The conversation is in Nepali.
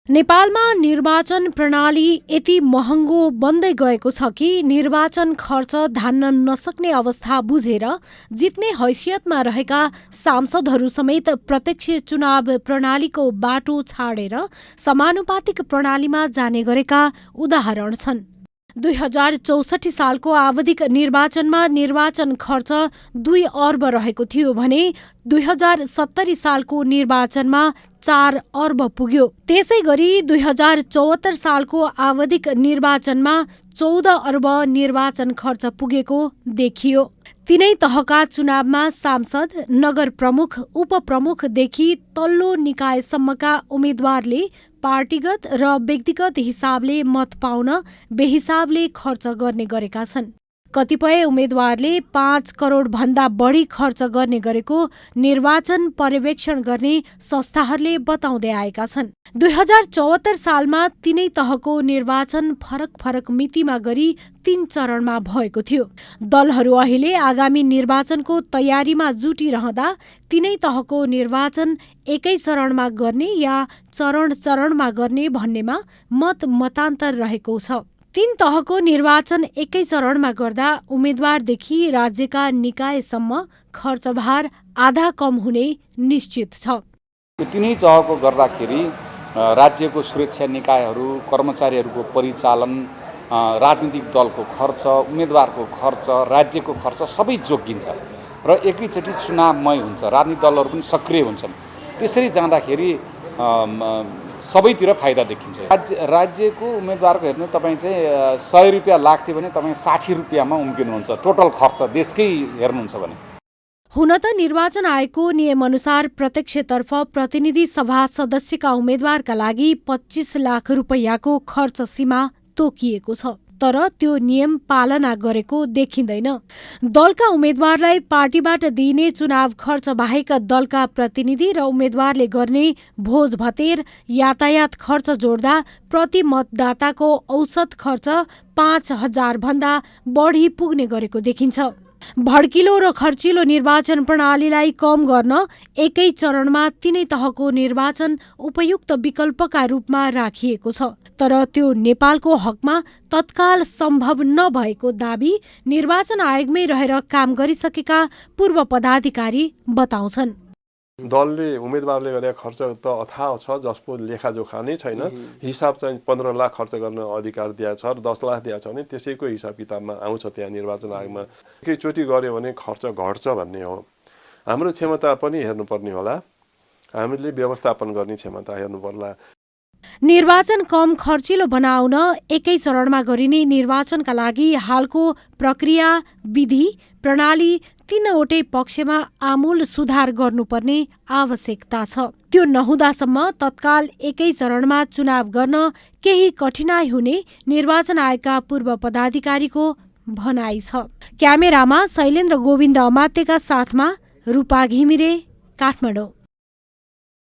नेपालमा निर्वाचन प्रणाली यति महँगो बन्दै गएको छ कि निर्वाचन खर्च धान्न नसक्ने अवस्था बुझेर जित्ने हैसियतमा रहेका सांसदहरू समेत प्रत्यक्ष चुनाव प्रणालीको बाटो छाडेर समानुपातिक प्रणालीमा जाने गरेका उदाहरण छन्। 2064 सालको आवधिक निर्वाचनमा निर्वाचन खर्च 2 अर्ब रहेको थियो भने 2070 सालको निर्वाचनमा 4 अर्ब पुग्यो। त्यसै गरी 2074 सालको आवधिक निर्वाचनमा 14 अर्ब निर्वाचन खर्च पुगेको देखियो। तीनै तहका चुनावमा सांसद, नगर प्रमुख, उपप्रमुखदेखि तल्लो निकायसम्मका उम्मेद्वारले पार्टीगत र व्यक्तिगत हिसाबले मत पाउन बेहिसाबले खर्च गर्ने गरेका छन्। कतिपय उम्मेद्वारले 5 करोड भन्दा बढी खर्च गर्ने गरेको निर्वाचन पर्यवेक्षण गर्ने संस्थाहरूले बताउँदै आएका छन्। 2074 सालमा तीनै तहको निर्वाचन फरक फरक मितिमा गरी 3 चरणमा भएको थियो। दलहरू अहिले आगामी निर्वाचनको तयारीमा जुटिरहँदा तीनै तहको निर्वाचन एकै चरणमा गर्ने या चरणमा गर्ने भन्नेमा मतान्तर रहेको छ। 3 तहको निर्वाचन एकै चरणमा गर्दा उम्मेद्वारदेखि राज्यका निकायसम्म खर्चभार आधा कम हुने निश्चित छ। तीनै तहको गर्दाखेरि राज्यको सुरक्षा निकायहरू, कर्मचारीहरूको परिचालन, राजनीतिक दलको खर्च, उम्मेदवारको खर्च, राज्यको खर्च सबै जोगिन्छ र एकैचोटि चुनावमय हुन्छ। राजनीतिक दलहरू पनि सक्रिय हुन्छन्। त्यसरी जाँदाखेरि सबैतिर फाइदा देखिन्छ। राज्यको उम्मेदवारको हेर्नु तपाईँ चाहिँ 100 रुपियाँ लाग्थ्यो भने तपाईँ 60 रुपियाँमा उम्किनुहुन्छ टोटल खर्च देशकै हेर्नुहुन्छ भने। हुन त निर्वाचन आयोगको नियमअनुसार प्रत्यक्षतर्फ प्रतिनिधि सभा सदस्यका उम्मेद्वारका लागि 25 लाख रुपैयाँको खर्च सीमा तोकिएको छ, तर त्यो नियम पालना गरेको देखिँदैन। दलका उम्मेद्वारलाई पार्टीबाट दिइने चुनाव खर्च बाहेक दलका प्रतिनिधि र उम्मेद्वारले गर्ने भोज भतेर, यातायात खर्च जोड्दा प्रति मतदाताको औसत खर्च 5,000 भन्दा बढी पुग्ने गरेको देखिन्छ। भड्किलो र खर्चिलो निर्वाचन प्रणालीलाई कम गर्न एकै चरणमा तीनै तहको निर्वाचन उपयुक्त विकल्पका रूपमा राखिएको छ, तर त्यो नेपालको हकमा तत्काल सम्भव नभएको दाबी निर्वाचन आयोगमै रहेर काम गरिसकेका पूर्व पदाधिकारी बताउँछन्। दलले उम्मेदवारले गरेका खर्च त अथाह छ, जसको लेखाजोखा नै छैन। हिसाब चाहिँ 15 लाख खर्च गर्न अधिकार दिएको छ र 10 लाख दिएको छ भने त्यसैको हिसाब किताबमा आउँछ त्यहाँ निर्वाचन आयोगमा। एकैचोटि गऱ्यो भने खर्च घट्छ भन्ने हो। हाम्रो क्षमता पनि हेर्नुपर्ने होला, हामीले व्यवस्थापन गर्ने क्षमता हेर्नु पर्ला। निर्वाचन कम खर्चिलो बनाउन एकै चरणमा गरिने निर्वाचनका लागि हालको प्रक्रिया, विधि, प्रणाली तीनवटै पक्षमा आमूल सुधार गर्नुपर्ने आवश्यकता छ। त्यो नहुँदासम्म तत्काल एकै चरणमा चुनाव गर्न केही कठिनाइ हुने निर्वाचन आयोगका पूर्व पदाधिकारीको भनाइ छ। क्यामेरामा शैलेन्द्र गोविन्द अमात्यका साथमा रूपा घिमिरे, काठमाडौँ।